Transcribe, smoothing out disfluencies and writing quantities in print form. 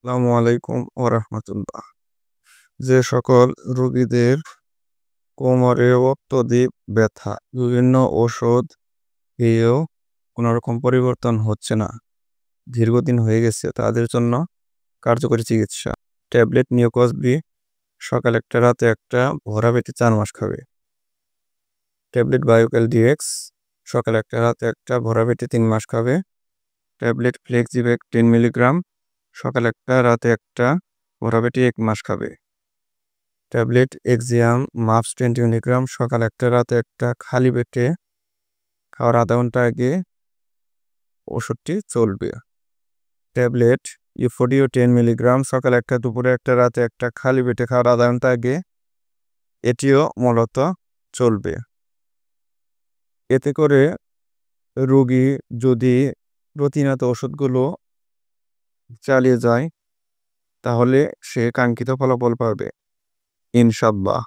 আসসালামু আলাইকুম রাহমাতুল্লাহ। যে সকল রোগীদের কোমরে অত্যধিক ব্যথা, বিভিন্ন ওষুধ খেয়েও কোনো রকম পরিবর্তন হচ্ছে না, দীর্ঘদিন হয়ে গেছে, তাদের জন্য কার্যকরী চিকিৎসা। ট্যাবলেট নিওকস-বি সকালে একটা রাতে একটা, ভরা পেটে ৪ মাস খাবে। ট্যাবলেট বায়োকেল-ডিএক্স সকালে একটা রাতে একটা, ভরা পেটে ৩ মাস খাবে। ট্যাবলেট ফ্লেক্সিভেক 10 মিলিগ্রাম সকালে একটা রাতে একটা, ভরা পেটে ১ মাস খাবে। ট্যাবলেট এক্সিয়াম মাপস 20 মিলিগ্রাম সকালে একটা রাতে একটা, খালি পেটে খাওয়ার আধা ঘন্টা আগে ওষুধটি চলবে। ট্যাবলেট ইউফোডিও 10 মিলিগ্রাম সকালে একটা, দুপুরে একটা, রাতে একটা, খালি পেটে খাওয়ার আধা ঘন্টা আগে এটিও মূলত চলবে। এতে করে রোগী যদি প্রতিনিয়ত ওষুধগুলো চালিয়ে যায় তাহলে সে কাঙ্ক্ষিত ফলাফল পাবে ইনশাআল্লাহ।